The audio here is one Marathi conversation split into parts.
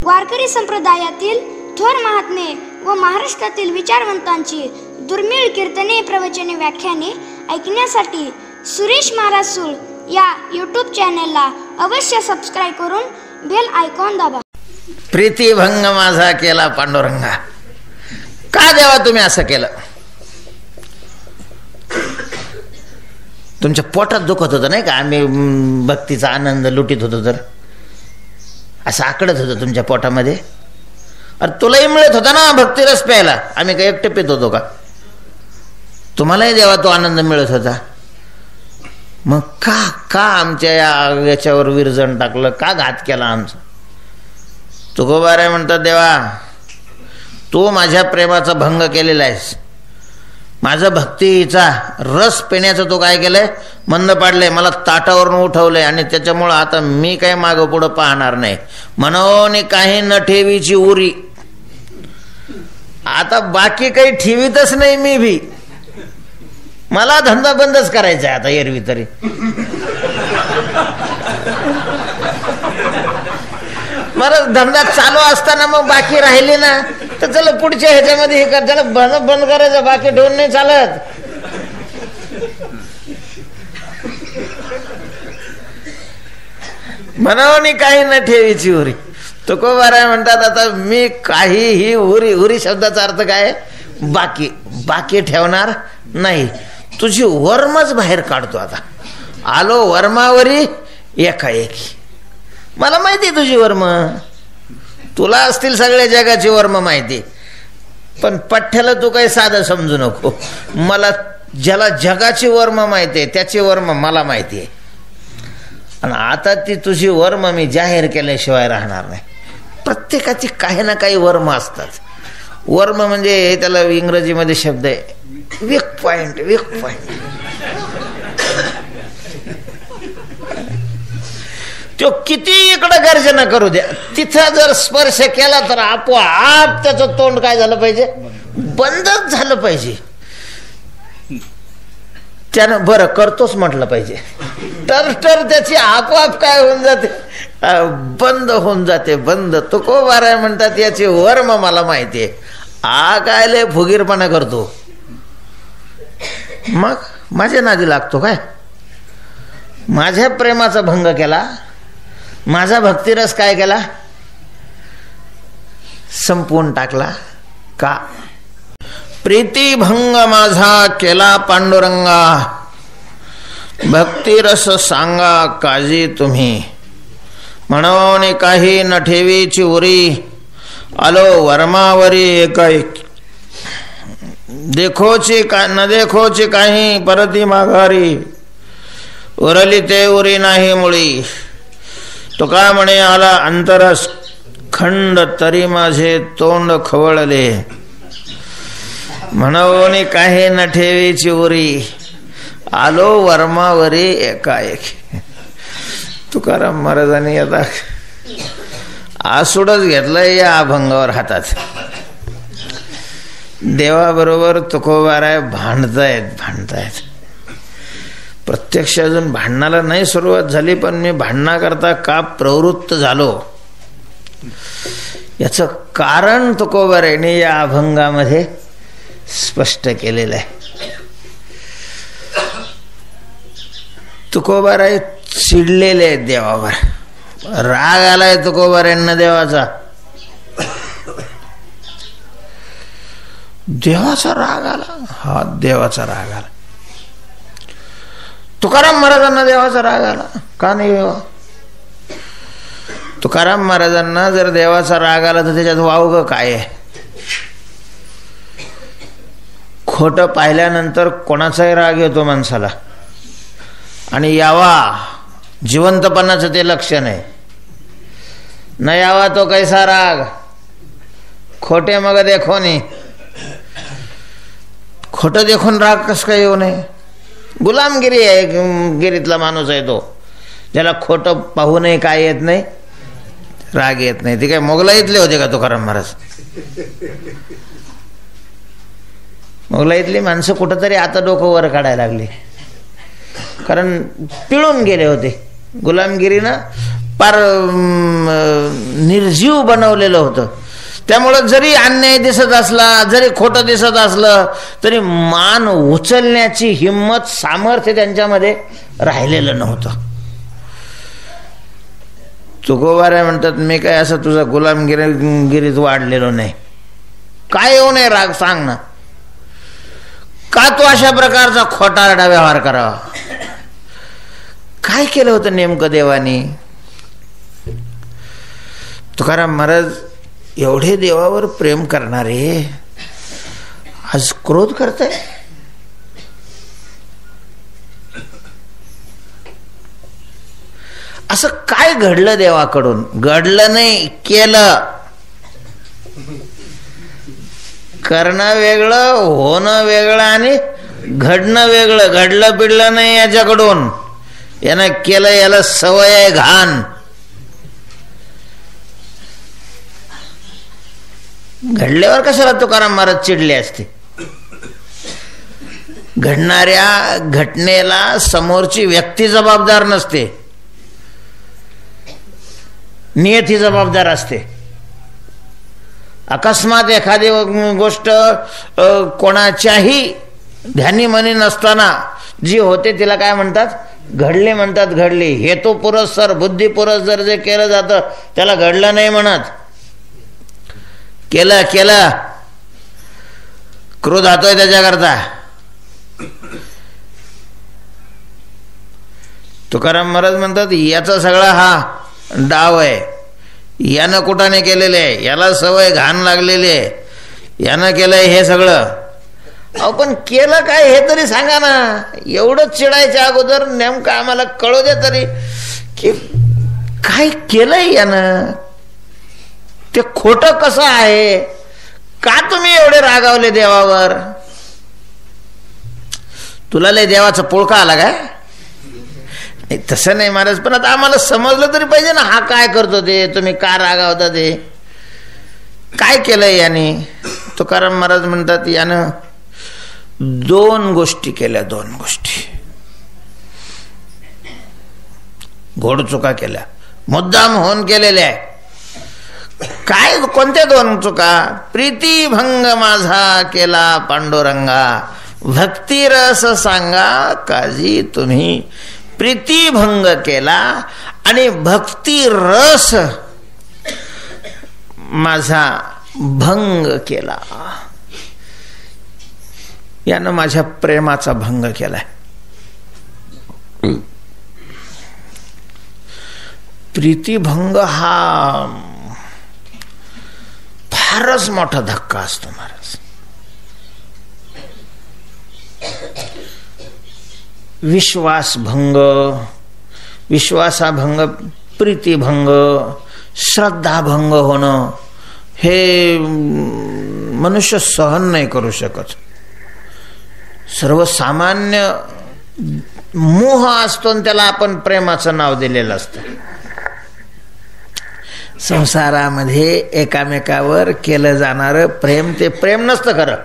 वारकरी संप्रदायातील थोर महात्मे व महाराष्ट्रातील विचारवंतांची दुर्मिळ कीर्तने, प्रवचने, व्याख्याने ऐकण्यासाठी सुरेश महाराज सूळ या यूट्यूब चॅनलला अवश्य सबस्क्राईब करून बेल आयकॉन दाबा. प्रीतिभंग माझा केला पांडुरंगा. का देवा तुम्ही असं केलं? तुमच्या पोटात दुखत होतं नाही का? आम्ही भक्तीचा आनंद लुटीत होतो तर असं आकडत होतं तुमच्या पोटामध्ये. अरे तुलाही मिळत होता ना भक्तिरस प्यायला, आम्ही काय एकटे पित होतो का? तुम्हालाही देवा तो आनंद मिळत होता. मग का आमच्या याच्यावर विरजण टाकलं? का घात केला आमचा? तुकोबाराय म्हणतात, देवा तू माझ्या प्रेमाचा भंग केलेला आहेस. माझं भक्तीचा रस पिण्याचं तो काय केलंय? मंद पाडलंय, मला ताटावरून उठवलंय. आणि त्याच्यामुळं आता मी काय मागं पुढं पाहणार नाही. म्हणून काही न ठेवीची उरी. आता बाकी काही ठेवीतच नाही मी भी. मला धंदा बंदच करायचा आहे आता एरवी तरी. मला धंदा चालू असताना मग बाकी राहिली ना तर चला पुढच्या ह्याच्यामध्ये हे कर, त्याला बंद करायचं, बाकी ठेवून नाही चालत. म्हणून काही न ठेवीची उरी. तुकोबाराय म्हणतात, आता मी काहीही उरी शब्दाचा अर्थ काय? बाकी ठेवणार नाही. तुझी वर्मच बाहेर काढतो आता. आलो वर्मावरी एकाएकी. मला माहिती तुझी वर्म, तुला असतील सगळ्या जगाची वर्म माहिती, पण पठ्ठ्याला तू काही साधं समजू नको. मला ज्याला जगाची वर्म माहिती आहे त्याची वर्म मला माहिती आहे. आणि आता ती तुझी वर्म मी जाहीर केल्याशिवाय राहणार नाही. प्रत्येकाची काही ना काही वर्म असतात. वर्म म्हणजे त्याला इंग्रजीमध्ये शब्द आहे वीक पॉइंट. तो किती इकडं गर्जना करू द्या, तिथं जर स्पर्श केला तर आपोआप त्याचं तोंड काय झालं पाहिजे? बंदच झालं पाहिजे. त्यानं बरं करतोच म्हटलं पाहिजे, तर त्याची आपोआप काय होऊन जाते? बंद होऊन जाते. बंद. तुकोबाराय म्हणतात, याची वर्म मला माहिती आहे. काय लय फुगीरपणा करतो, मग माझ्या नादी लागतो काय? माझ्या प्रेमाचा भंग केला, माझा भक्तिरस काय केला? संपवून टाकला. का? प्रीतिभंग माझा केला पांडुरंगा, भक्तिरस सांगा काजी तुम्ही. म्हणून काही न ठेवीची उरी, आलो वर्मावरी एकाएकी. देखोची का न देखोची काही परती माघारी, उरली ते उरी नाही मुळी. तुका म्हणे आला अंतरस खंड, तरी माझे तोंड खवळले. म्हणून काही न ठेवीची उरी, आलो वर्मावरी एकाएकी. तुकाराम महाराजांनी आता आसूडच घेतलंय या अभंगावर हातात. देवाबरोबर तुकोबाराय भांडतायत. प्रत्यक्ष अजून भांडणाला नाही सुरुवात झाली, पण मी भांडणाकरता का प्रवृत्त झालो याचं कारण तुकोबारायने या अभंगामध्ये स्पष्ट केलेलं आहे. तुकोबाराय चिडलेले आहेत देवावर. राग आलाय तुकोबारायांना देवाचा. देवाचा राग आला. हा, देवाचा राग आला. तुकाराम महाराजांना देवाचा राग आला का नाही? तुकाराम महाराजांना जर देवाचा राग आला तर त्याच्यात वावग काय आहे? खोटं पाहिल्यानंतर कोणाचाही राग येतो माणसाला, आणि यावा जिवंतपणाचं ते लक्षण आहे. न यावा तो कैसा राग, खोटे मग देखो नाही. खोटं देखून राग कसं काय येऊ नये? गुलामगिरी आहे. गिरीतला माणूस आहे तो, ज्याला खोटं पाहूनही काय येत नाही, राग येत नाही. ते काय मोगलाईतले होते का तुकाराम महाराज? मोगलाईतली माणसं कुठंतरी आता डोकं वर काढायला लागली, कारण पिळून गेले होते गुलामगिरीनं. पार निर्जीव बनवलेलं होतं. त्यामुळं जरी अन्याय दिसत असला, जरी खोटं दिसत असलं, तरी मान उचलण्याची हिंमत, सामर्थ्य त्यांच्यामध्ये राहिलेलं नव्हतं. तुकोबाराय म्हणतात, मी काय असं तुझा गुलामगिरीत वाढलेलो नाही. काय येऊ नये राग, सांग ना, का तू अशा प्रकारचा खोटारडा व्यवहार करावा? काय केलं होतं नेमकं देवानी? तुकाराम महाराज एवढे देवावर प्रेम करणारे आज क्रोध करताय. असं काय घडलं देवाकडून? घडलं नाही, केलं. करणं वेगळं, होणं वेगळं आणि घडणं वेगळं. घडलं पिडलं नाही याच्याकडून, यानं केलं, याला सवय आहे घाण. घडल्यावर कशाला तुकाराम महाराज चिडले असते? घडणाऱ्या घटनेला समोरची व्यक्ती जबाबदार नसते, नियती जबाबदार असते. अकस्मात एखादी गोष्ट कोणाच्याही ध्यानी मनी नसताना जी होते तिला काय म्हणतात? घडले म्हणतात. घडले हेतू पुरस्सर, बुद्धी पुरस्सर जे केलं जातं त्याला घडलं नाही म्हणत. केलं केलं, क्रोध हातोय त्याच्याकरता. तुकाराम महाराज म्हणतात, याचा सगळा हा डाव आहे, यानं कुठाने केलेले आहे, याला सवय घाण लागलेली आहे, यानं केलंय हे सगळं. अहो पण केलं काय हे तरी सांगा ना. एवढंच चिडायच्या अगोदर नेमकं आम्हाला कळू दे तरी की काय केलंय यानं, ते खोटं कसं आहे, का तुम्ही एवढे रागावले देवावर? तुला लय देवाचा पोळका आला काय? तसं नाही महाराज, पण आता आम्हाला समजलं तरी पाहिजे ना, हा काय करतो ते, तुम्ही का रागावता, ते काय केलंय याने? तुकाराम महाराज म्हणतात, यानं दोन गोष्टी केल्या. दोन गोष्टी घोडचुका केल्या, मुद्दाम होऊन केलेल्या आहे. काय, कोणत्या दोन चुका? प्रीतीभंग माझा केला पांडुरंगा, भक्तिरस सांगा काजी तुम्ही. प्रीतीभंग केला आणि भक्तिरस माझा भंग केला. यानं माझ्या प्रेमाचा भंग केलाय. प्रीतीभंग हा फारच मोठा धक्का असतो महाराज. विश्वासभंग, विश्वासाभंग, प्रीतीभंग, श्रद्धाभंग होणं हे मनुष्य सहन नाही करू शकत. सर्वसामान्य मोह असतो आणि त्याला आपण प्रेमाचं नाव दिलेलं असतं. संसारामध्ये एकामेकावर केलं जाणारं प्रेम ते प्रेम नसतं खरं.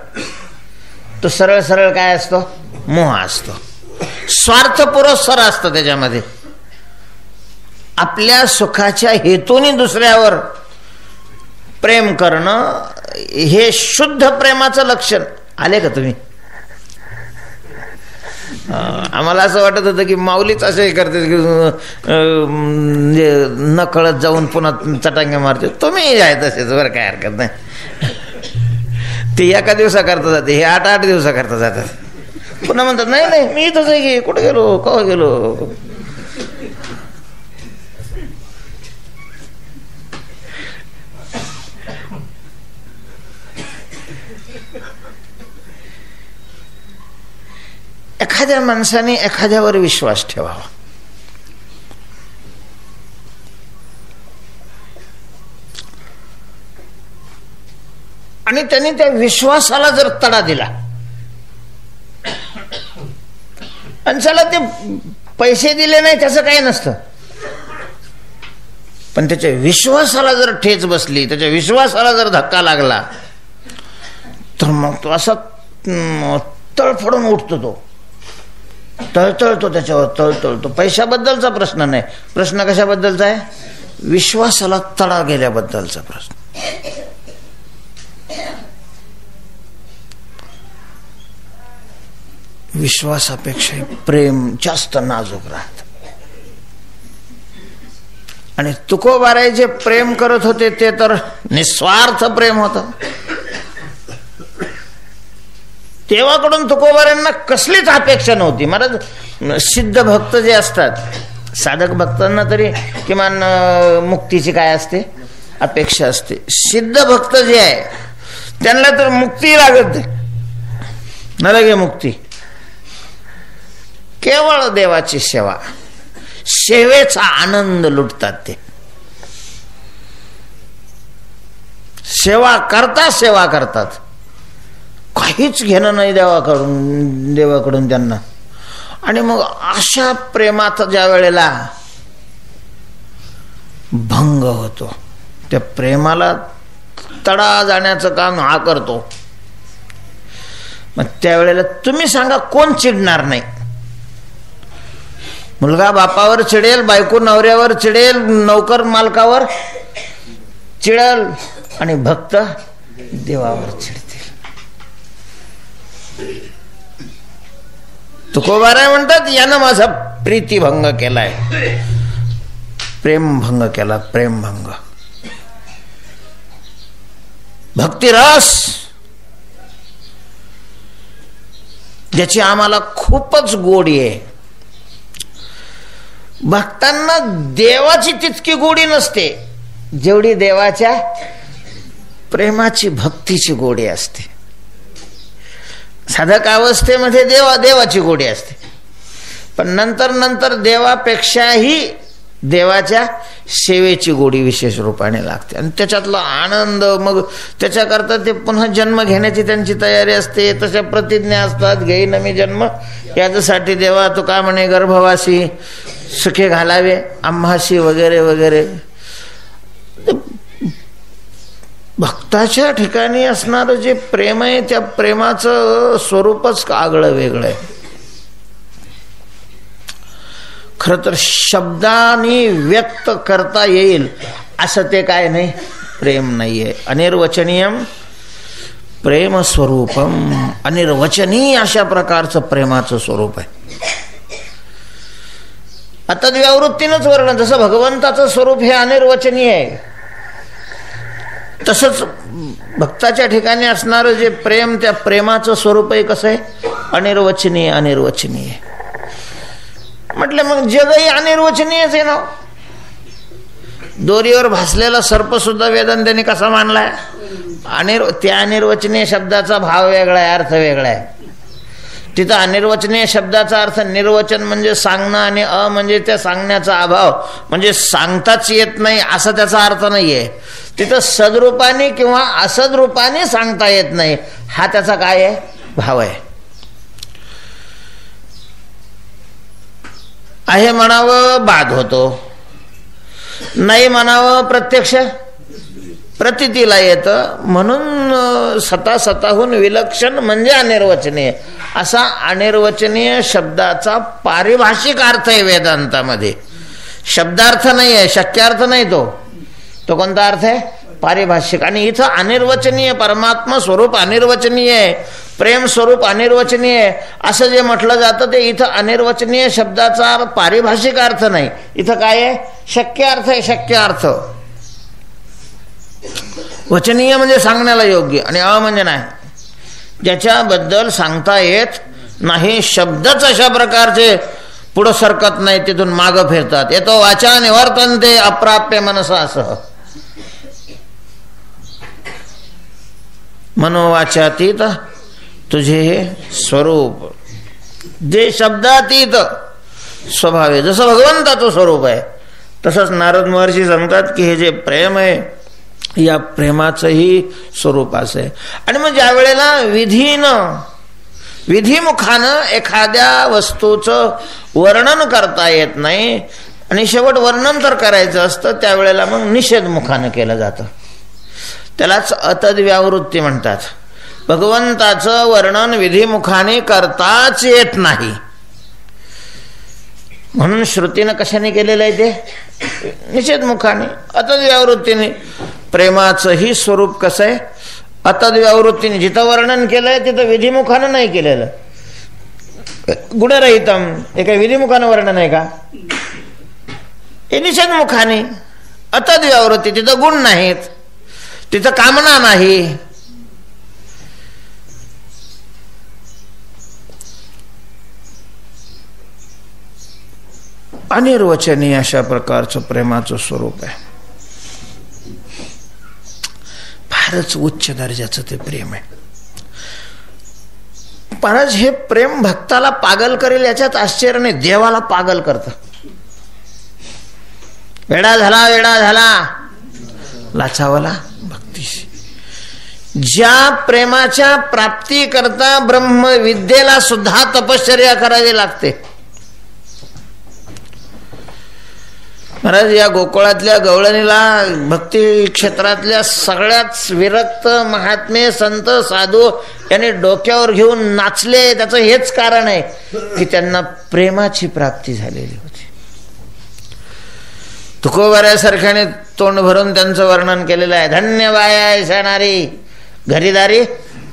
तो सरळ सरळ काय असतो? मोह असतो. स्वार्थ पुरस्सर असतं त्याच्यामध्ये. आपल्या सुखाच्या हेतूने दुसऱ्यावर प्रेम करणं हे शुद्ध प्रेमाचं लक्षण. आले का तुम्ही? आम्हाला असं वाटत होतं की माऊलीच असे करते की न कळत जाऊन पुन्हा चटांगे मारते. तुम्ही आहे तसेच, बरं काय हरकत नाही. ते एका दिवसा करता जाते, हे 8-8 दिवसा करता जातात. पुन्हा म्हणतात नाही नाही मी इथंच आहे की, कुठे गेलो, केव्हा गेलो. एखाद्या माणसाने एखाद्यावर विश्वास ठेवावा. आणि त्यांनी त्या विश्वासाला जर तडा दिला आणि चला ते पैसे दिले नाही त्याचं काही नसतं, पण त्याच्या विश्वासाला जर ठेच बसली, त्याच्या विश्वासाला जर धक्का लागला तर मग तो असा तळफडून उठतो. तो तळतळतो, त्याच्यावर तळतळतो. पैशाबद्दलचा प्रश्न नाही, प्रश्न कशाबद्दलचा आहे? विश्वासाला तडा गेल्याबद्दलचा प्रश्न. विश्वासापेक्षा प्रेम जास्त नाजूक राहत. आणि तुकोबाराय जे प्रेम करत होते ते तर निस्वार्थ प्रेम होतं. तेव्हाकडून तुकोबारायांना कसलीच अपेक्षा नव्हती. महाराज, सिद्ध भक्त जे असतात, साधक भक्तांना तरी किमान मुक्तीची काय असते? अपेक्षा असते. सिद्ध भक्त जे आहे त्यांना तर मुक्ती लागत न लगे मुक्ती. केवळ देवाची सेवा, सेवेचा आनंद लुटतात ते. सेवा करतात, काहीच घेणं नाही देवाकडून त्यांना. आणि मग अशा प्रेमात ज्या वेळेला भंग होतो, त्या प्रेमाला तडा जाण्याचं काम हा करतो. मग त्यावेळेला तुम्ही सांगा कोण चिडणार नाही? मुलगा बापावर चिडेल, बायको नवऱ्यावर चिडेल, नौकर मालकावर चिडेल, आणि भक्त देवावर चिडतील. तुकोबाराय म्हणतात, यानं माझा प्रीतीभंग केलाय, प्रेमभंग केला, प्रेमभंग. भक्तिरस ज्याची आम्हाला खूपच गोडी आहे. भक्तांना देवाची तितकी गोडी नसते जेवढी देवाच्या प्रेमाची, भक्तीची गोडी असते. साधक अवस्थेमध्ये देवाची गोडी असते, पण नंतर देवापेक्षाही देवाच्या सेवेची गोडी विशेष रूपाने लागते. आणि त्याच्यातला आनंद, मग त्याच्याकरता ते पुन्हा जन्म घेण्याची त्यांची तयारी असते. तशा प्रतिज्ञा असतात, घेईन मी जन्म याच्यासाठी. देवा तो का म्हणे, गर्भवासी सुखे घालावे आम्हाशी वगैरे वगैरे. भक्ताच्या ठिकाणी असणारं जे प्रेम आहे, त्या प्रेमाचं स्वरूपच आगळं वेगळं आहे. खर तर शब्दांनी व्यक्त करता येईल असं ते काय नाही, प्रेम नाहीये. अनिर्वचनीयम प्रेम स्वरूपम, अनिर्वचनीय अशा प्रकारचं प्रेमाचं स्वरूप आहे. आता व्यावृत्तीनंच वर्णन. जसं भगवंताचं स्वरूप हे अनिर्वचनीय आहे, तसंच भक्ताच्या ठिकाणी असणारं जे प्रेम, त्या प्रेमाचं स्वरूप आहे कसं आहे? अनिर्वचनीय, अनिर्वचनीय. म्हटलं मग जगही अनिर्वचनीयच आहे ना. दोरीवर भासलेला सर्प सुद्धा वेदांतांनी कसा मानलाय? त्या अनिर्वचनीय शब्दाचा भाव वेगळा आहे, अर्थ वेगळा आहे. तिथं अनिर्वचनीय शब्दाचा अर्थ निर्वचन म्हणजे सांगणं, आणि म्हणजे त्या सांगण्याचा अभाव, म्हणजे सांगताच येत नाही असा त्याचा अर्थ नाहीये. तिथं सदरूपाने किंवा असदरूपाने सांगता येत नाही हा त्याचा काय आहे? भाव आहे. आहे म्हणावं बाद होतो, नाही म्हणावं प्रत्यक्ष प्रतीतीला येतं. म्हणून स्वतःहून विलक्षण म्हणजे अनिर्वचनीय. असा अनिर्वचनीय शब्दाचा पारिभाषिक अर्थ आहे वेदांतामध्ये. शब्दार्थ नाही आहे, शक्यार्थ नाही. तो कोणता अर्थ आहे? पारिभाषिक. आणि इथं अनिर्वचनीय परमात्मा स्वरूप अनिर्वचनीय आहे, प्रेम स्वरूप अनिर्वचनीय आहे असं जे म्हटलं जातं, ते इथं अनिर्वचनीय शब्दाचा पारिभाषिक अर्थ नाही. इथं काय आहे? शक्य अर्थ आहे, शक्य अर्थ. वचनीय म्हणजे सांगण्याला योग्य, आणि म्हणजे नाही, ज्याच्याबद्दल सांगता येत नाही. शब्दच अशा प्रकारचे पुढं सरकत नाही, तिथून मागं फिरतात. येतो वाचा निवर्तन्ते अप्राप्य मनसा असं. मनोवाचातीत तुझे हे स्वरूप, जे शब्दातीत स्वभाव आहे. जसं भगवंताचं स्वरूप आहे तसंच नारद महर्षी सांगतात की हे जे प्रेम आहे, या प्रेमाचंही स्वरूप असं आहे. आणि मग ज्या वेळेला विधिमुखानं एखाद्या वस्तूचं वर्णन करता येत नाही, आणि शेवट वर्णन तर करायचं असतं, त्यावेळेला मग निषेधमुखानं केलं जातं. त्यालाच अतद्व्यावृत्ती म्हणतात. भगवंताचं वर्णन विधिमुखाने करताच येत नाही, म्हणून श्रुतीनं कशाने केलेलं आहे ते निषेधमुखाने, अतद्व्यावृत्तीने. प्रेमाचंही स्वरूप कसं आहे? अतद्व्यावृत्तीने. जिथं वर्णन केलंय तिथं विधिमुखानं नाही केलेलं. गुणरहितम हे काही विधिमुखानं वर्णन आहे का? हे निषेधमुखाने. अतद्व्यावृत्ती, तिथं गुण नाहीत, तिथं कामना नाही. अनिर्वचनीय अशा प्रकारचं प्रेमाचं स्वरूप आहे. फारच उच्च दर्जाचं ते प्रेम आहे. महाराज हे प्रेम भक्ताला पागल करेल याच्यात आश्चर्य नाही. देवाला पागल करतं. वेडा झाला लाचावला भक्तीशी. ज्या प्रेमाच्या प्राप्ती करता ब्रह्मविद्येला सुद्धा तपश्चर्या करावी लागते. महाराज या गोकुळातल्या गवळणीला भक्ती क्षेत्रातल्या सगळ्याच विरक्त महात्मे संत साधू यांनी डोक्यावर घेऊन नाचले. त्याचं हेच कारण आहे की त्यांना प्रेमाची प्राप्ती झालेली होती. तुकोबाऱ्यासारख्याने तोंड भरून त्यांचं वर्णन केलेलं आहे. धन्य बाया ऐसा नारी घरीदारी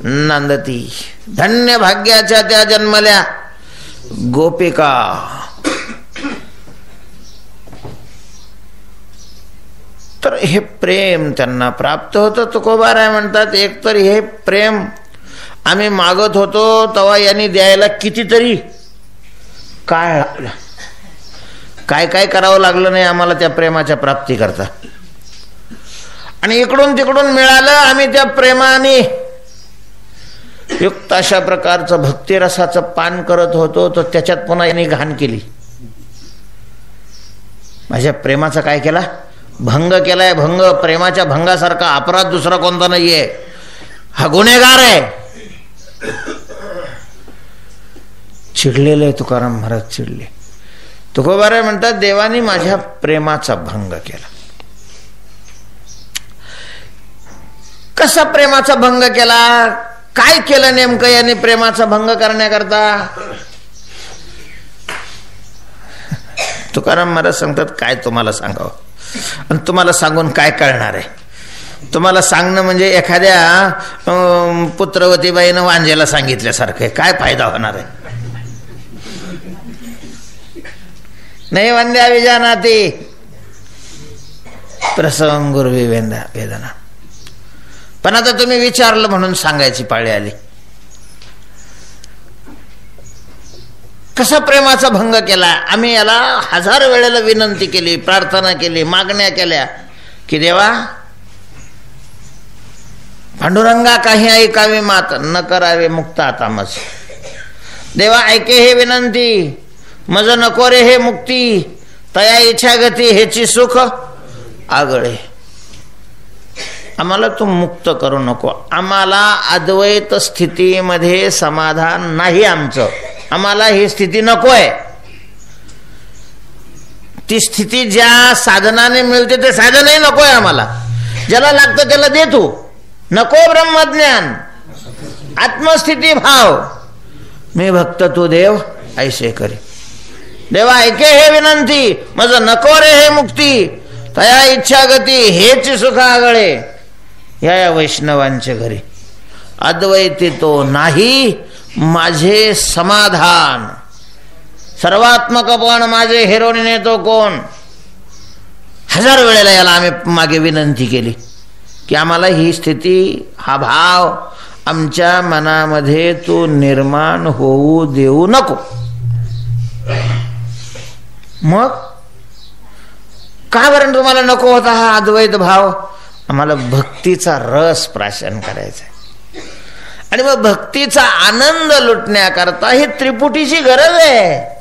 नांदती. धन्य भाग्याच्या त्या जन्मल्या गोपिका. तर हे प्रेम त्यांना प्राप्त होतं. तुकोबाराय म्हणतात, एक तर हे प्रेम आम्ही मागत होतो तेव्हा यांनी द्यायला कितीतरी काळ लागला. काय करावं लागलं नाही आम्हाला त्या प्रेमाच्या प्राप्ती करता. आणि इकडून तिकडून मिळालं. आम्ही त्या प्रेमाने युक्त अशा प्रकारचं भक्तिरसाचं पान करत होतो, तर त्याच्यात पुन्हा यांनी घाण केली. माझ्या प्रेमाचा काय केला? भंग केलाय. भंग. प्रेमाच्या भंगासारखा अपराध दुसरा कोणता नाहीये. हा गुन्हेगार आहे. चिडलेले तुकाराम महाराज चिडले. तुकोबाराय म्हणतात, देवानी माझ्या प्रेमाचा भंग केला. कसा प्रेमाचा भंग केला? काय केलं नेमकं यांनी प्रेमाचा भंग करण्याकरता? तुकाराम महाराज सांगतात, काय तुम्हाला सांगावं आणि तुम्हाला सांगून काय कळणार आहे? तुम्हाला सांगणं म्हणजे एखाद्या पुत्रवतीबाईनं वांजेला सांगितल्यासारखं आहे. काय फायदा होणार आहे? नाही वंद्या विजानाती प्रसंग गुरवी वेदना. पण आता तुम्ही विचारलं म्हणून सांगायची पाळी आली. कसा प्रेमाचा भंग केला? आम्ही याला 1000 वेळेला विनंती केली, प्रार्थना केली, मागण्या केल्या की देवा पांडुरंगा काही ऐकावे मात न करावे मुक्ता तामस. देवा ऐके हे विनंती, मज नको रे हे मुक्ती. तया इच्छा गती हेची सुख आगळे. आम्हाला तू मुक्त करू नको. आम्हाला अद्वैत स्थितीमध्ये समाधान नाही आमचं. आम्हाला ही स्थिती नको आहे. ती स्थिती ज्या साधनाने मिळते ते साधनही नको आहे आम्हाला. ज्याला लागतं त्याला दे तू. नको ब्रह्मज्ञान आत्मस्थिती भाव. मी भक्त तू देव ऐसे करी. देवा ऐके हे विनंती, मज नको रे हे मुक्ती. तया इच्छा गती हेच सुख आगळे. या वैष्णवांच्या घरी अद्वैती तो नाही, माझे समाधान. सर्वात्मक पण माझे हिरोनीने तो कोण. 1000 वेळेला याला आम्ही मागे विनंती केली की आम्हाला ही स्थिती, हा भाव आमच्या मनामध्ये तू निर्माण होऊ देऊ नको. मग का बरं तुम्हाला नको होता हा अद्वैत भाव? आम्हाला भक्तीचा रस प्राशन करायचा आहे. आणि मग भक्तीचा आनंद लुटण्याकरता ही त्रिपुटीची गरज आहे.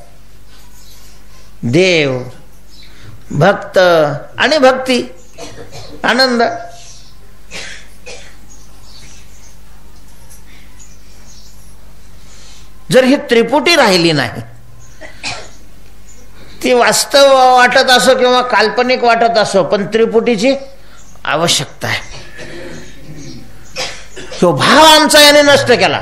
देव, भक्त आणि भक्ती, आनंद. जर ही त्रिपुटी राहिली नाही, ती वास्तव वाटत असो किंवा काल्पनिक वाटत असो, पण त्रिपुटीची आवश्यकता आहे. तो भाव आमचा याने नष्ट केला.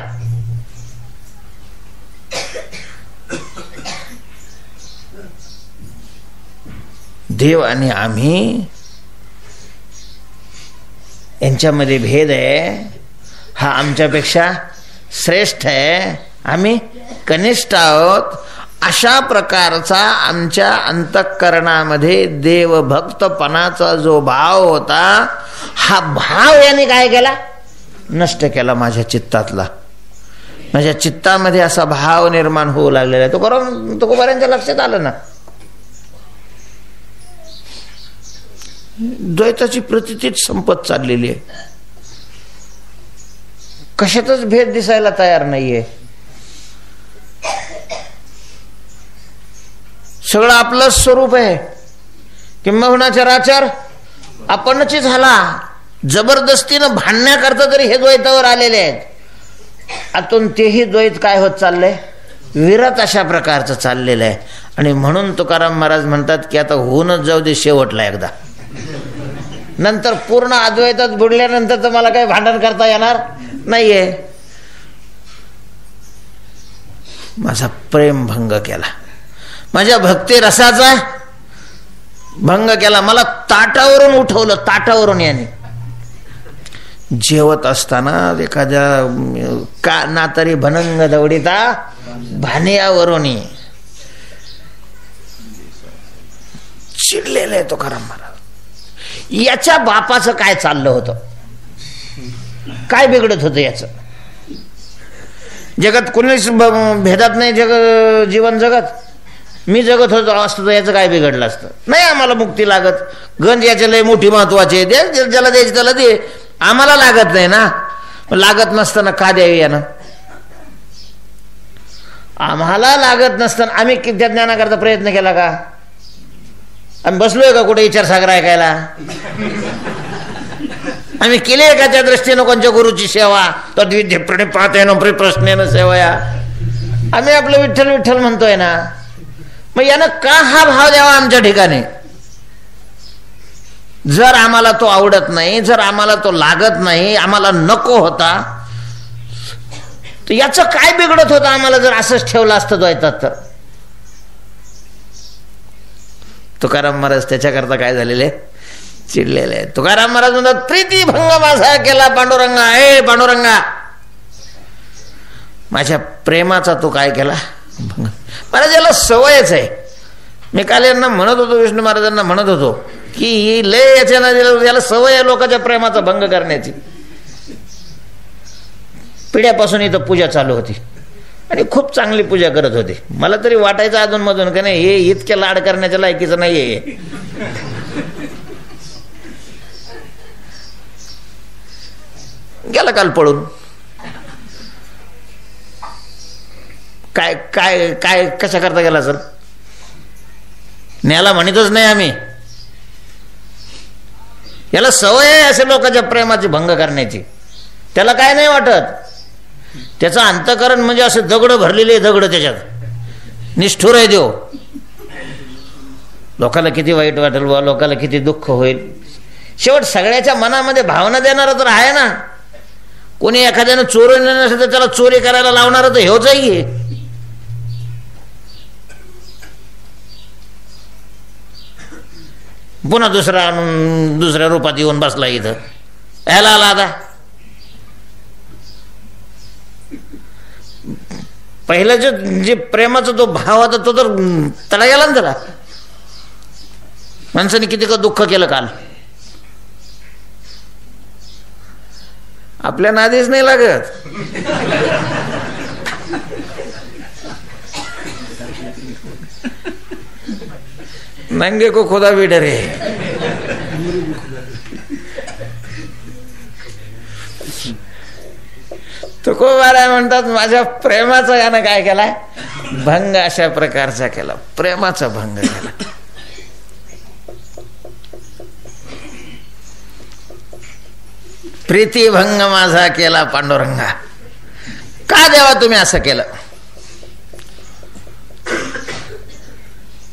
देव आणि आम्ही यांच्यामध्ये भेद आहे, हा आमच्यापेक्षा श्रेष्ठ आहे, आम्ही कनिष्ठ आहोत, अशा प्रकारचा आमच्या अंतःकरणामध्ये देवभक्तपणाचा जो भाव होता, हा भाव याने काय केला, नष्ट केला माझ्या चित्तातला. माझ्या चित्तामध्ये असा भाव निर्माण होऊ लागलेला आहे. तुकोबारांच्या लक्षात आलं ना, द्वैताची प्रतितीच संपत चाललेली आहे, कशातच भेद दिसायला तयार नाहीये. सगळं आपलं स्वरूप आहे, किंबहुना चराचर आपणच झाला. जबरदस्तीनं भांडण्याकरता तरी हे द्वैतावर आलेले आहेत. आतून तेही द्वैत काय होत चाललंय, विरत अशा प्रकारचं चाललेलं आहे. आणि म्हणून तुकाराम महाराज म्हणतात की आता होऊनच जाऊ दे शेवटला एकदा, नंतर पूर्ण अद्वैतात बुडल्यानंतर तर मला काही भांडण करता येणार नाहीये. माझा प्रेम भंग केला, माझ्या भक्ती रसाचा भंग केला, मला ताटावरून उठवलं, ताटावरून. याने जेवत असताना एखाद्या का ना तरी भनंग दवडीता भानियावरून चिडलेलं आहे तुकाराम महाराज. याच्या बापाचं काय चाललं होतं, काय बिघडत होतं याचं. जगात कोणीच भेदात नाही, जीवन जगत, मी जगत होतो असतं तर याचं काय बिघडलं असतं. नाही आम्हाला मुक्ती लागत, गंज याच्या लय मोठी महत्वाची आहे, ज्याला द्यायची त्याला दे, आम्हाला लागत नाही ना. लागत नसताना का द्यावी यानं, आम्हाला लागत नसताना आम्ही त्या ज्ञानाकरता प्रयत्न केला का, आम्ही बसलोय का कुठे विचारसागर ऐकायला, आम्ही केली का त्या दृष्टीनं कोणत्या गुरुची सेवा, तद्विद्य प्रणिपातेन प्रश्नेन सेवया, आम्ही आपलं विठ्ठल विठ्ठल म्हणतोय ना. मग यानं का हा भाव द्यावा आमच्या ठिकाणी. जर आम्हाला तो आवडत नाही, जर आम्हाला तो लागत नाही, आम्हाला नको होता, तर याचं काय बिघडत होतं आम्हाला जर असंच ठेवलं असतं द्वैतात तर. तुकाराम महाराज त्याच्याकरता काय झालेले, चिडलेले आहे. तुकाराम महाराज म्हणतात प्रीती भंग माझा केला पांडुरंगा, हे पांडुरंगा माझ्या प्रेमाचा तो काय केला भंग. महाराज याला सवयच आहे. मी काल यांना म्हणत होतो, विष्णू महाराजांना म्हणत होतो की लय याला सवय आहे लोकांच्या प्रेमाचा भंग करण्याची. पिढ्यापासून इथं पूजा चालू होती आणि खूप चांगली पूजा करत होते. मला तरी वाटायचं अधून मधून का नाही हे इतक्या लाड करण्याच्या लायकीचं नाहीये. गेला काल पळून. काय काय काय कशा करता गेला सर, न्याला म्हणतच नाही आम्ही. याला सवय आहे असे लोकांच्या प्रेमाची भंग करण्याची. त्याला काय नाही वाटत, त्याचं अंतःकरण म्हणजे असे दगड भरलेले दगड, त्याच्यात निष्ठुर आहे देव. लोकाला किती वाईट वाटेल बा, लोकाला किती दुःख होईल. शेवट सगळ्याच्या मनामध्ये भावना देणारा तर आहे ना. कोणी एखाद्यानं चोरी नसेल तर त्याला चोरी करायला लावणार तर हेच आहे. पुन्हा दुसऱ्या रूपात येऊन बसला इथं, ह्याला आला आता. पहिला जे प्रेमाचा तो भाव होता तो तर तडा गेला ना त्याला. माणसाने किती का दुःख केलं काल. आपल्या नादीच नाही लागत. नंगे को खुदा भी डरे. तुकोबाराय म्हणतात माझ्या प्रेमाचा यानं काय केलाय भंग, अशा प्रकारचा केला, प्रेमाचा भंग केला. प्रीती भंग माझा केला पांडुरंगा. का देवा तुम्ही असं केलं.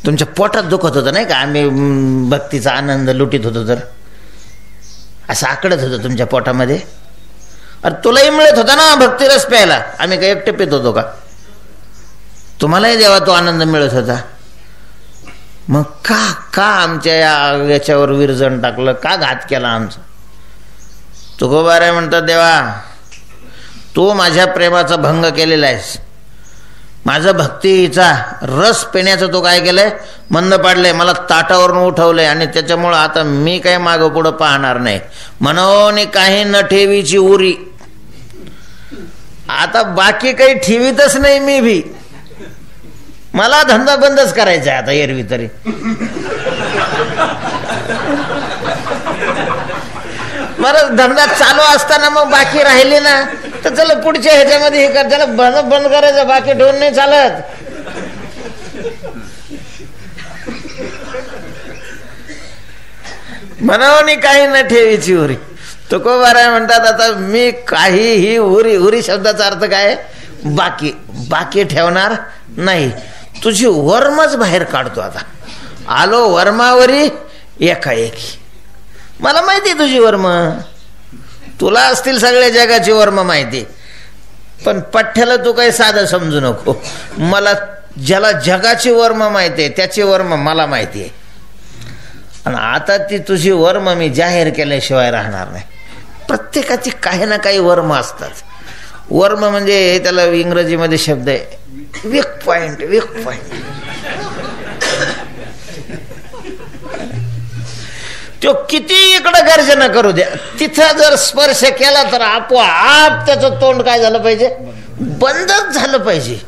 तुमच्या पोटात दुखत होतं नाही का, आम्ही भक्तीचा आनंद लुटीत होतो तर असं आकडत होतं तुमच्या पोटामध्ये. अरे तुलाही मिळत होता ना भक्ती रस प्यायला, आम्ही काही एकटे पित होतो का. तुम्हालाही देवा तो आनंद मिळत होता. मग का आमच्या याच्यावर विरजण टाकलं, का घात केला आमचा? तुकोबाराय म्हणतात, देवा तू माझ्या प्रेमाचा भंग केलेला आहेस, माझं भक्तीचा रस पिण्याचं तो काय केलंय, मंद पाडलंय, मला ताटावरून उठवलंय, आणि त्याच्यामुळं आता मी काही मागं पुढं पाहणार नाही. म्हणून काही न ठेवीची उरी, आता बाकी काही ठेवीतच नाही मी भी. मला धंदा बंदच करायचा आहे आता एरवी तरी. मला धंदा चालू असताना मग बाकी राहिली ना तर चला पुढच्या ह्याच्यामध्ये हे कर, त्याला बंद करायचं, बाकी ठेवून नाही चालत. म्हणून काही न ठेवीची उरी. तुकोबाराय म्हणतात, आता मी काहीही उरी शब्दाचा अर्थ काय, बाकी ठेवणार नाही. तुझी वर्मच बाहेर काढतो. आता आलो वर्मावरी एकाएकी. मला माहिती तुझी वर्म, तुला असतील सगळ्या जगाची वर्म माहिती, पण पठ्ठ्याला तू काही साधं समजू नको. मला ज्याला जगाची वर्म माहिती आहे त्याची वर्म मला माहिती आहे, आणि आता ती तुझी वर्म मी जाहीर केल्याशिवाय राहणार नाही. प्रत्येकाची काही ना काही वर्म असतात. वर्म म्हणजे त्याला इंग्रजीमध्ये शब्द आहे वीक पॉइंट. तो किती इकडं गर्जना करू द्या, तिथं जर स्पर्श केला तर आपोआप त्याचं तोंड काय झालं पाहिजे, बंदच झालं पाहिजे.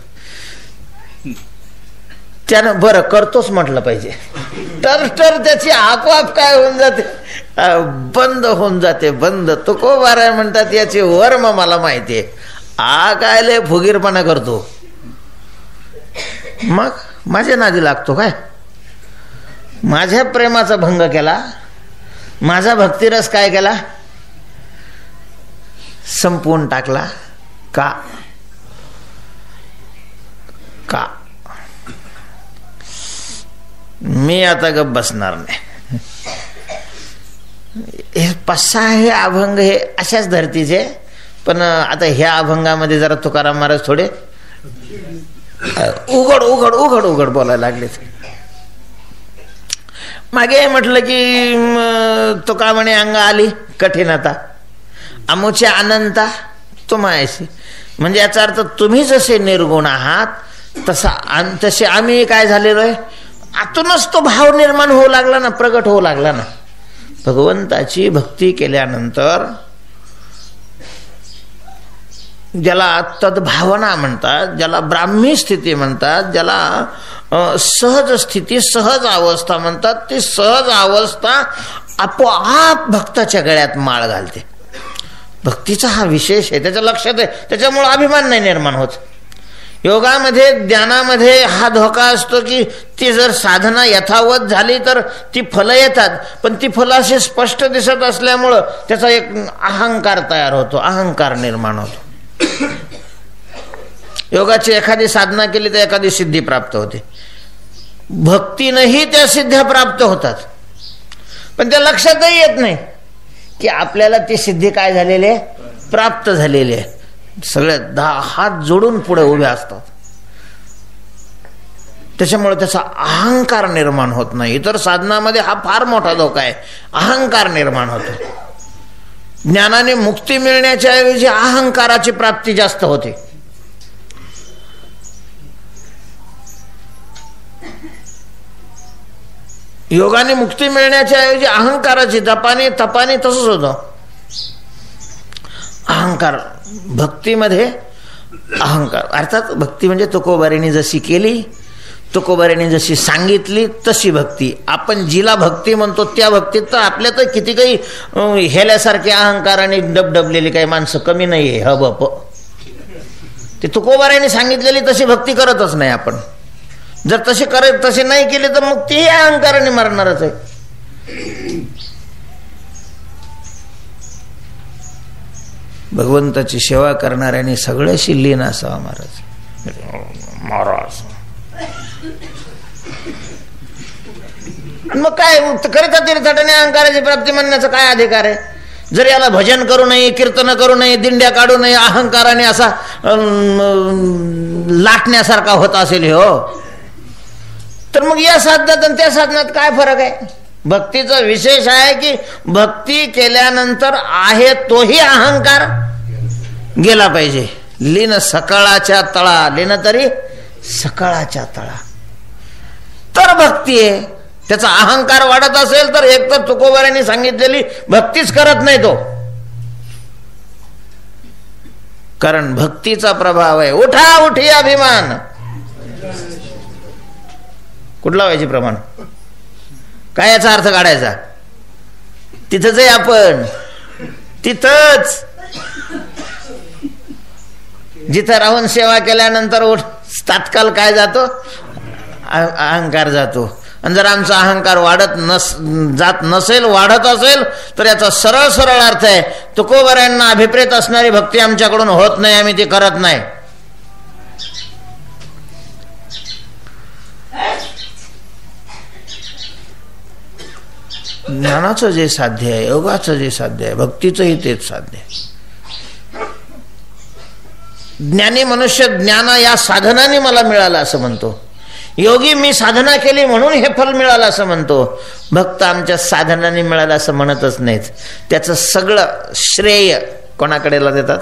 त्यानं बरं करतोच म्हटलं पाहिजे, तर त्याची आपोआप काय होऊन जाते, बंद होऊन जाते, बंद. तुकोबाराय म्हणतात, याची वर्म मला माहिती आहे. काय लय फुगीरपणा करतो, मग माझ्या नादी लागतो काय, माझ्या प्रेमाचा भंग केला, माझा भक्तिरस काय केला, संपवून टाकला. का मी आता गप बसणार नाही. हे 5-6 हे अभंग हे अशाच धर्तीचे, पण आता ह्या अभंगामध्ये जरा तुकाराम महाराज थोडे उघड बोलायला लागले. मागे म्हटलं की तुका म्हणे अंग आली कठीणता, अमुच्या अनंता तुम्हायसी. म्हणजे याचा अर्थ तुम्ही जसे निर्गुण आहात तसे आम्ही काय झालेलो आहे, आतूनच तो भाव निर्माण होऊ लागला ना, प्रगट होऊ लागला ना. भगवंताची भक्ती केल्यानंतर ज्याला तद्भावना म्हणतात, ज्याला ब्राह्मी स्थिती म्हणतात, ज्याला सहज स्थिती, सहज अवस्था म्हणतात, ती सहज अवस्था आपोआप भक्ताच्या गळ्यात माळ घालते. भक्तीचा हा विशेष आहे, त्याच्या लक्षात आहे, त्याच्यामुळे अभिमान नाही निर्माण होत. योगामध्ये ज्ञानामध्ये हा धोका असतो की ती जर साधना यथावत झाली तर ती फलं येतात, पण ती फलं अशी स्पष्ट दिसत असल्यामुळं त्याचा एक अहंकार तयार होतो, अहंकार निर्माण होतो. योगाची एखादी साधना केली तर एखादी सिद्धी प्राप्त होते, भक्तीनंही त्या सिद्ध्या प्राप्त होतात, पण त्या लक्षातही येत नाही की आपल्याला ती सिद्धी काय झालेली आहे, प्राप्त झालेली आहे. सगळे 10 हात जोडून पुढे उभे असतात, त्याच्यामुळे त्याचा अहंकार निर्माण होत नाही. इतर साधनामध्ये हा फार मोठा धोका आहे, अहंकार निर्माण होतो. ज्ञानाने मुक्ती मिळण्याच्या ऐवजी अहंकाराची प्राप्ती जास्त होते. योगाने मुक्ती मिळण्याच्या ऐवजी अहंकाराची, तपाने तसंच होतं. अहंकार भक्तीमध्ये अहंकार, अर्थात भक्ती म्हणजे तुकोबारीने जशी केली, तुकोबारीने जशी सांगितली तशी भक्ती. आपण जिला भक्ती म्हणतो त्या भक्तीत तर आपल्या तर किती काही हेल्यासारखे अहंकाराने डबडबलेली काही माणसं कमी नाही आहे. हबप ते तुकोबारीने सांगितलेली तशी भक्ती करतच नाही आपण. जर तसे नाही केले तर मग तेही अहंकाराने मरणारच आहे. भगवंताची सेवा करणाऱ्यांनी सगळ्याशी लीन असावा महाराज. मग काय करता तीर्थाटने अहंकाराची प्राप्ती म्हणण्याचा काय अधिकार आहे? जर याला भजन करू नये, कीर्तन करू नये, दिंड्या काढू नये, अहंकाराने असा लाटण्यासारखा होत असेल हो, तर मग या साधनात आणि त्या साधनात काय फरक आहे? भक्तीचा विशेष आहे की भक्ती केल्यानंतर आहे तोही अहंकार गेला पाहिजे. लीन सकाळाच्या तळा, लीन तरी सकाळाच्या तळा, तर भक्ती आहे. त्याचा अहंकार वाढत असेल तर एक तर तुकोबारांनी सांगितलेली भक्तीच करत नाही तो, कारण भक्तीचा प्रभाव आहे. उठा उठी अभिमान. कुठला व्हायचे प्रमाण? काय याचा अर्थ काढायचा? तिथंच आहे आपण, तिथंच जिथं राहून सेवा केल्यानंतर तात्काळ काय जातो? अहंकार जातो. आणि जर आमचा अहंकार जात नसेल, वाढत असेल, तर याचा सरळ सरळ अर्थ आहे तुकोबारांना अभिप्रेत असणारी भक्ती आमच्याकडून होत नाही, आम्ही ती करत नाही. ज्ञानाचं जे साध्य आहे, योगाचं जे साध्य आहे, भक्तीचंही तेच साध्य आहे. ज्ञानी मनुष्य ज्ञान या साधनाने मला मिळालं असं म्हणतो. योगी मी साधना केली म्हणून हे फल मिळालं असं म्हणतो. भक्त आमच्या साधनाने मिळालं असं म्हणतच नाहीत. त्याचं सगळं श्रेय कोणाकडे देतात?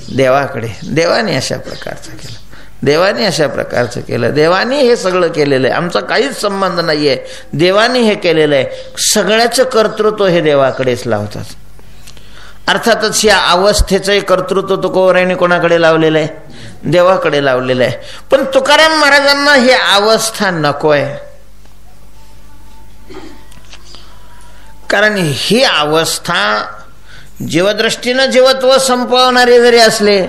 देवाकडे. देवाने अशा प्रकारचं केलं, देवाने अशा प्रकारचं केलं, देवाने हे सगळं केलेलं आहे. आमचा काहीच संबंध नाही आहे, देवाने हे केलेलं आहे. सगळ्याचं कर्तृत्व हे देवाकडेच लावतात. अर्थातच या अवस्थेचं कर्तृत्व तुकोबारांनी कोणाकडे लावलेलं आहे? देवाकडे लावलेलं आहे. पण तुकाराम महाराजांना ही अवस्था नको आहे, कारण ही अवस्था जीवदृष्टीनं जीवत्व संपवणारे जरी असले,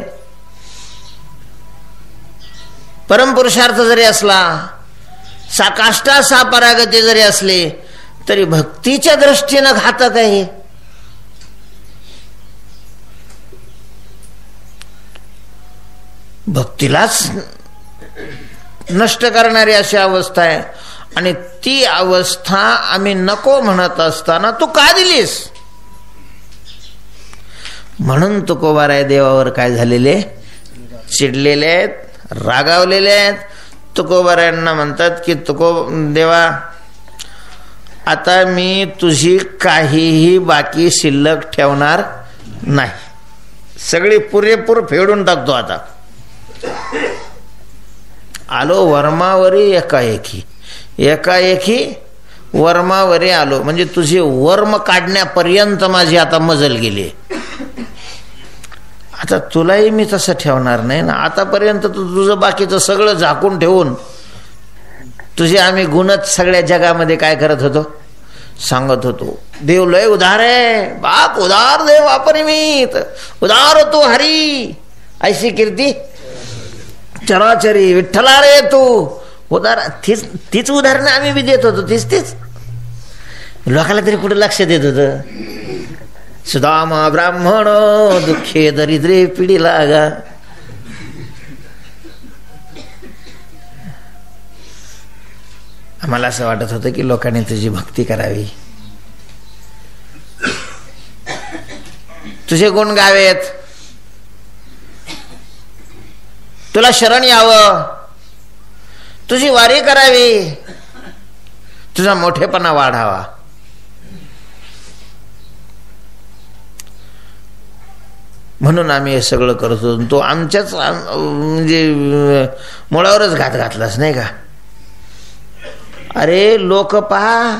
परमपुरुषार्थ जरी असला, साकाष्टा सापरागती जरी असले, तरी भक्तीच्या दृष्टीनं घातक आहे. भक्तीलाच नष्ट करणारी अशी अवस्था आहे. आणि ती अवस्था आम्ही नको म्हणत असताना तू का दिलीस? म्हणून तुकोबाराय देवावर काय झालेले? चिडलेले आहेत, रागावलेले आहेत. तुकोबारायांना म्हणतात की देवा, आता मी तुझी काहीही बाकी शिल्लक ठेवणार नाही, सगळी पुरेपूर फेडून टाकतो. आता आलो वर्मावरी एकाएकी, एकाएकी वर्मावरी आलो. म्हणजे तुझे वर्म काढण्यापर्यंत माझी आता मजल गेली. आता तुलाही मी तसं ठेवणार नाही ना. आतापर्यंत तू तुझं बाकीचं सगळं झाकून ठेवून तुझे आम्ही गुणच सगळ्या जगामध्ये काय करत होतो? सांगत होतो. देव लय उदार आहे, बाप उदार देव अपरिमित, उदार तू हरी, ऐशी कीर्ती चराचरी. विठ्ठला रे तू उदार. तीच उदाहरणं आम्ही बी देत होतो, तीच लोकांना तरी कुठे लक्ष देत होतं? सुदामा ब्राह्मण दुःखे दरिद्रे पिढी लागा. आम्हाला असं वाटत होतं की लोकांनी तुझी भक्ती करावी, तुझे गुण गावेत, तुला शरण यावं, तुझी वारी करावी, तुझा मोठेपणा वाढावा. म्हणून आम्ही हे सगळं करत होतो. तो आमच्याच म्हणजे मुळावरच घात घातलास नाही का? अरे लोक पहा,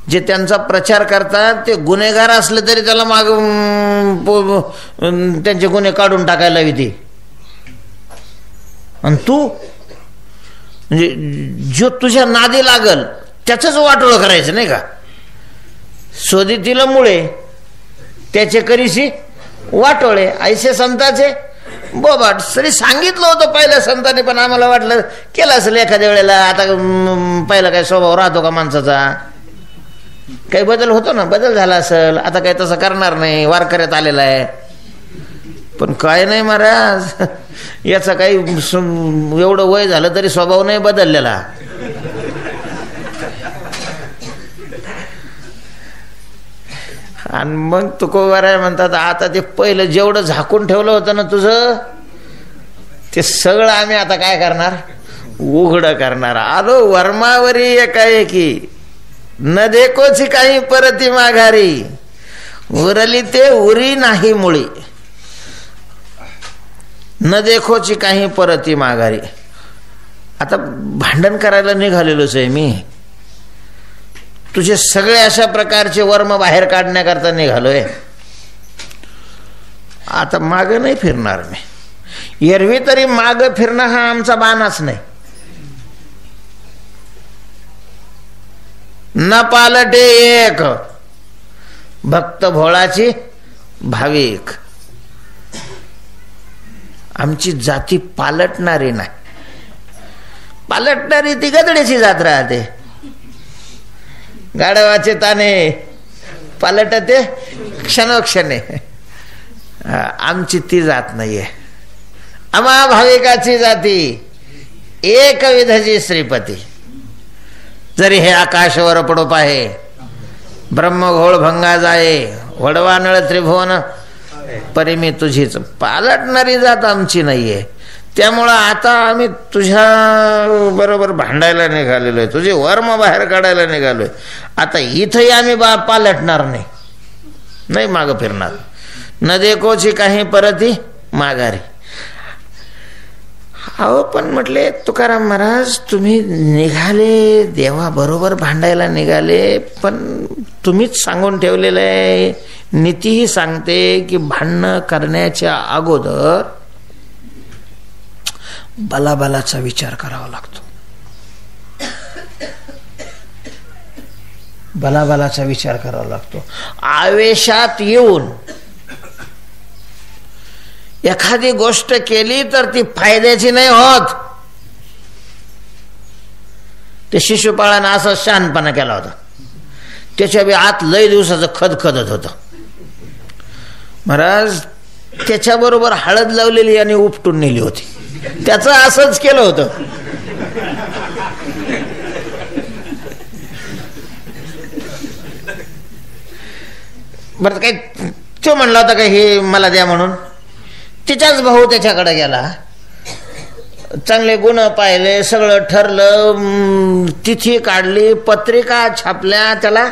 जे त्यांचा प्रचार करतात ते गुन्हेगार असले तरी त्याला माग त्यांचे गुन्हे काढून टाकायला हवी. आणि तू म्हणजे जो तुझ्या नादी लागल त्याचंच वाटोळं करायचं नाही का? शोधितील मुळे त्याचे करीशी वाटोळे, ऐसे संताचे बोबाट. तरी सांगितलं होतं पहिल्या संतांनी, पण आम्हाला वाटलं केलं असेल एखाद्या वेळेला. आता पहिला काय स्वभाव राहतो का माणसाचा? काही बदल होतो ना, बदल झाला असेल. आता काही तसं करणार नाही, वारकऱ्यात आलेला आहे. पण काय नाही महाराज, याचा काही एवढं वय झालं तरी स्वभाव नाही बदललेला. आणि मग तुकोबाराय म्हणतात, आता ते पहिलं जेवढं झाकून ठेवलं होतं ना तुझं, ते सगळं आम्ही आता काय करणार? उघड करणारा आलो वर्मावरी एकाएकी, न देखोची काही परती माघारी, उरली ते उरी नाही मुळी, न देखोची काही परती माघारी. आता भांडण करायला निघालेलोच आहे मी, तुझे सगळे अशा प्रकारचे वर्म बाहेर काढण्याकरता निघालोय. आता माग नाही फिरणार मी. एरवी तरी माग फिरणं हा आमचा बाणच नाही. न पालटे एक भक्त भोळाची भाविक. आमची जाती पालटणारी नाही. पालटणारी ती गदड्याची जात राहते. गाढवाचे ताने पालटते क्षणोक्षणे. आमची ती जात नाहीये. आम्हा भाविकाची जाती एक विधजी श्रीपती. जरी हे आकाशवर पडो पाहे, ब्रह्मघोळ भंगा जाये, वडवा नळ त्रिभुवन परी मी तुझीच. पालटणारी जात आमची नाहीये. त्यामुळं आता आम्ही तुझ्या बरोबर भांडायला निघालेलो आहे, तुझे वर्म बाहेर काढायला निघालोय. आता इथंही आम्ही पालटणार नाही, नाही माग फिरणार. न देखोची काही परती माघारी. अहो पण म्हटले तुकाराम महाराज, तुम्ही निघाले देवा बरोबर भांडायला निघाले, पण तुम्हीच सांगून ठेवलेलं आहे, नीतीही सांगते की भांडणं करण्याच्या अगोदर बलाबलाचा विचार करावा लागतो. बलाबलाचा विचार करावा लागतो. आवेशात येऊन एखादी गोष्ट केली तर ती फायद्याची नाही होत. ते शिशुपाळानं असं शहाणपणा केला होता. त्याच्या बी आत लय दिवसाचं खदखदत होतं. महाराज त्याच्याबरोबर हळद लावलेली आणि उपटून नेली होती. त्याचं असंच केलं होतं. बरं काही तो म्हणला होता का हे मला द्या म्हणून. तिच्याच भाऊ त्याच्याकडे गेला, चांगले गुण पाहिले, सगळं ठरलं, तिथी काढली, पत्रिका छापल्या, त्याला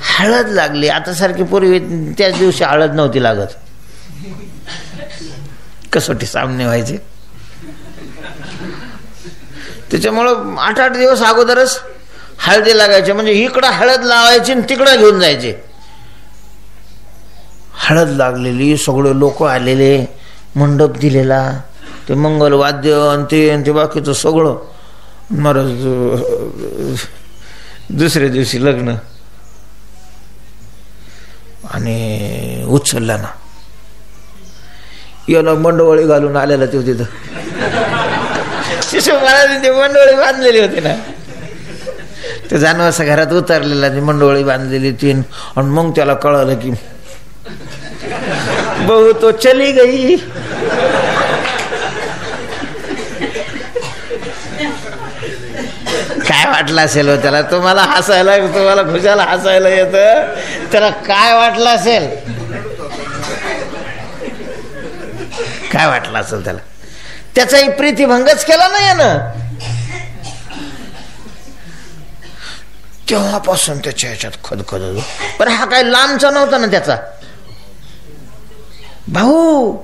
हळद लागली. आता सारखी पूर्वी त्याच दिवशी हळद नव्हती लागत. कसोटी सामने व्हायचे. त्याच्यामुळं 8-8 दिवस अगोदरच हळदी लागायचे. म्हणजे इकडं हळद लावायची आणि तिकडं घेऊन जायचे. हळद लागलेली, सगळे लोक आलेले, मंडप दिलेला, ते मंगलवाद्य आणि ते बाकीचं सगळं. महाराज दुसऱ्या दिवशी लग्न आणि उचलला ना, याला मंडवळी घालून आलेला तो तिथं. शिशू महाराज ते मंडवळी बांधलेली होती ना, ते जानवासा घरात उतरलेला, ती मंडवळी बांधलेली तीन. आणि मग त्याला कळलं की बहू तो चली गई. काय वाटलं असेल हो त्याला. तुम्हाला हसायला, तुम्हाला खुशाला हसायला येतं, त्याला काय वाटलं असेल, काय वाटलं असेल त्याला. त्याचाही प्रीतिभंगच केला नाही ना. तेव्हापासून त्याच्या ह्याच्यात खदखद. पण हा काय लांबचा नव्हता ना त्याचा भाऊ,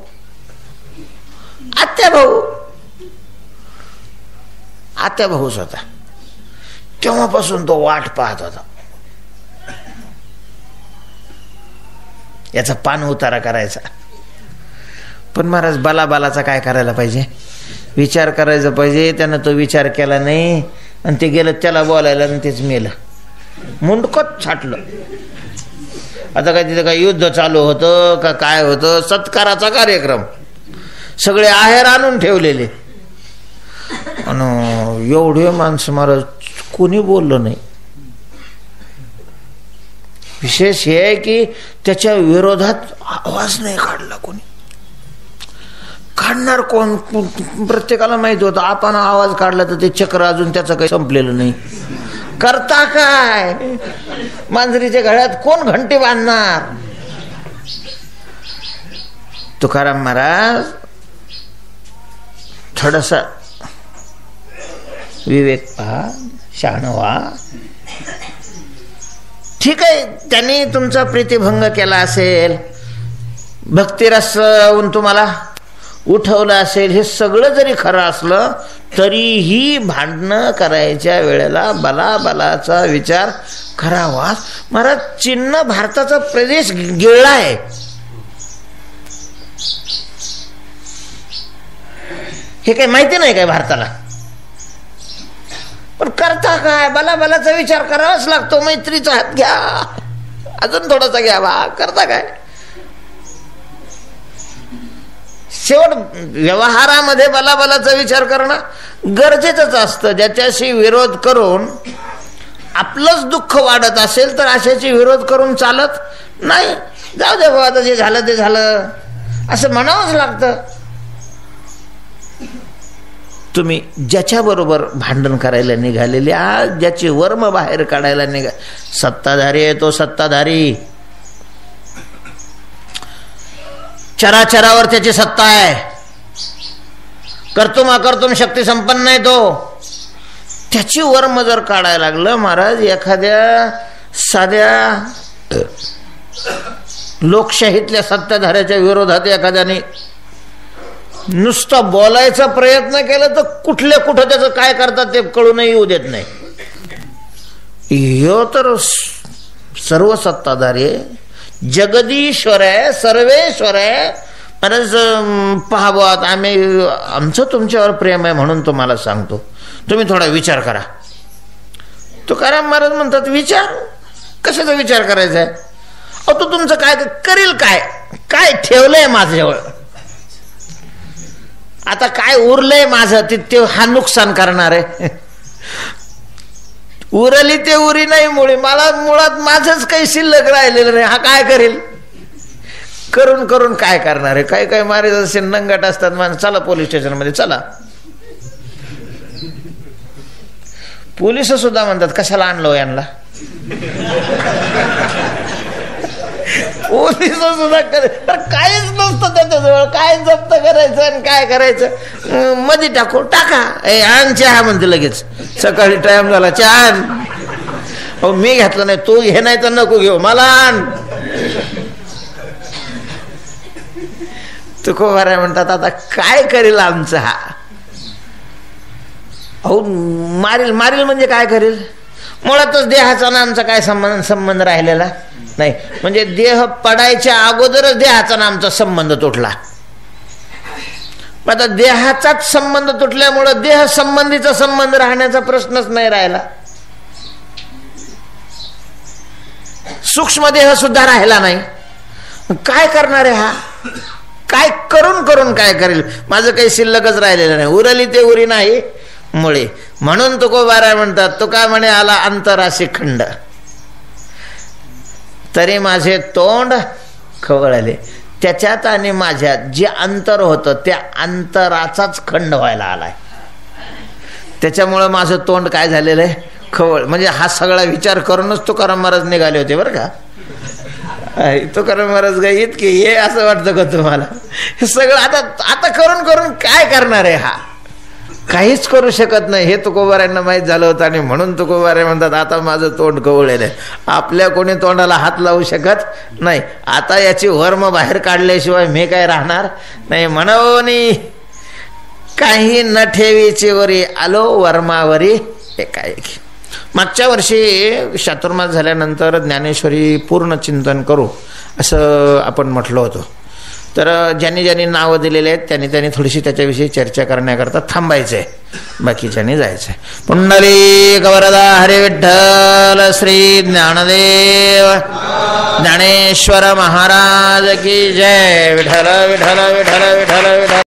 आत्या भाऊच होता. तेव्हापासून तो वाट पाहत होता याचा पान उतारा करायचा. पण महाराज बालाचा काय करायला पाहिजे, विचार करायचा पाहिजे. त्यानं तो विचार केला नाही आणि ते गेलं त्याला बोलायला आणि तेच मेलं, मुंडकत छाटलं. आता काय तिथं काय युद्ध चालू होतं का काय होतं, सत्काराचा कार्यक्रम, सगळे आहेर आणून ठेवलेले. आणि एवढे माणसं महाराज कोणी बोललं नाही. विशेष हे आहे की त्याच्या विरोधात आवाज नाही काढला कोणी. काढणार कोण, प्रत्येकाला माहित होतं आपण आवाज काढला तर ते चक्र अजून त्याचं काही संपलेलं नाही. करता काय, मांजरीच्या गळ्यात कोण घंटी बांधणार. तुकाराम महाराज थोडासा विवेक पहा, शहाणं व्हा. ठीक आहे, त्यांनी तुमचा प्रीतिभंग केला असेल, भक्तिरसावरून तुम्हाला उठवलं असेल, हे सगळं जरी खरं असलं तरीही भांडणं करायच्या वेळेला बलाबलाचा विचार करावा. महाराज, चीननं भारताचा प्रदेश गिळला आहे. हे काही माहिती नाही काय भारताला? पण करता काय? बलाबलाचा विचार करावाच लागतो. मैत्रीचा हात घ्या, अजून थोडासा घ्या बा, करता काय? शेवट व्यवहारामध्ये बलाबलाचा विचार करणं गरजेचंच असतं. ज्याच्याशी विरोध करून आपलंच दुःख वाढत असेल तर अशाची विरोध करून चालत नाही. जाऊ दे बाबा, आता जे झालं ते झालं असं म्हणावंच लागतं. तुम्ही ज्याच्याबरोबर भांडण करायला निघालेले, आज ज्याची वर्म बाहेर काढायला सत्ताधारी आहे तो सत्ताधारी, चराचरावर त्याची सत्ता आहे, कर्तुम अकर्तुम शक्ती संपन्न आहे तो. त्याची वर्म जर काढायला लागलं महाराज, एखाद्या साध्या लोकशाहीतल्या सत्ताधाऱ्याच्या विरोधात एखाद्याने नुसतं बोलायचा प्रयत्न केला तर कुठल्या कुठं त्याचं काय करतात ते कळूनही येऊ देत नाही. ह्यो तर सर्व सत्ताधारी आहे, जगदीश्वर आहे, सर्वेश्वर आहे. महाराज पहावत, आमचं तुमच्यावर प्रेम आहे म्हणून तुम्हाला सांगतो, तुम्ही थोडा विचार करा. तुकाराम महाराज म्हणतात, विचार कशाचा विचार करायचा आहे? अहो, तो तुमचं काय करील, काय काय ठेवलंय माझ्याजवळ, आता काय उरलंय माझं ते हा नुकसान करणार आहे. उरली ते उरी नाही मुळी, मला मुळात माझंच काही शिल्लक राहिलेलं नाही. हा काय करेल? करून करून काय करणार आहे? काही काही मारे असे नंगट असतात माणसं, चला पोलीस स्टेशन मध्ये चला. पोलिस सुद्धा म्हणतात, कशाला आणलो यांना? पोलिस सुद्धा काहीच नसतं त्याच्याजवळ, काय जप्त करायचं आणि काय करायचं मध्ये टाका. आण चहा म्हणते लगेच, सकाळी टाइम झाला चहा आण. अहो, मी घेतलं नाही, तू घे नाही तर नको घेऊ, मला आण. तुकोबाराय म्हणतात, आता काय करेल आमचा हा? अहो, मारील मारील म्हणजे काय करेल? मुळातच देहाचा ना आमचा काय संबंध राहिलेला नाही. म्हणजे देह पडायच्या अगोदरच देहाचा ना आमचा संबंध तुटला. आता देहाचाच संबंध तुटल्यामुळे देह संबंधीचा संबंध राहण्याचा प्रश्नच नाही राहिला. सूक्ष्म देह सुद्धा राहिला नाही. काय करणार आहे हा? काय करून करून काय करेल? माझं काही शिल्लकच राहिलेलं नाही, उरली ते उरी नाही मुळे. म्हणून तुकोबाराय म्हणतात, तो काय म्हणे, आला अंतराशी खंड तरी माझे तोंड खवळले. त्याच्यात आणि माझ्यात जे अंतर होतं त्या अंतराचाच खंड व्हायला आलाय. त्याच्यामुळं माझं तोंड काय झालेलं आहे, खवळ. म्हणजे हा सगळा विचार करूनच तुकाराम महाराज निघाले होते बरं का. तुकाराम महाराज काय इतके हे असं वाटतं का तुम्हाला? हे सगळं आता करून करून काय करणार आहे हा? काहीच करू शकत नाही, हे तुकोबारायांना माहीत झालं होतं. आणि म्हणून तुकोबाराय म्हणतात, आता माझं तोंड कवळलेलं आहे. आपल्या कोणी तोंडाला हात लावू शकत नाही. आता याची वर्म बाहेर काढल्याशिवाय मी काय राहणार नाही. म्हणून काही न ठेवीची वरी आलो वर्मावरी एकाएकी. मागच्या वर्षी चातुर्मास झाल्यानंतर ज्ञानेश्वरी पूर्ण चिंतन करू असं आपण म्हटलं होतं. तर ज्यांनी ज्यांनी नावं दिलेले आहेत त्यांनी थोडीशी त्याच्याविषयी चर्चा करण्याकरता थांबायचं आहे, बाकीच्यांनी जायचं आहे. पुंडलिक वरदा हरे विठ्ठल श्री ज्ञानदेव ज्ञानेश्वर महाराज की जय. विठ्ठल विठ्ठल विठ्ठल विठ्ठल विठ्ठल.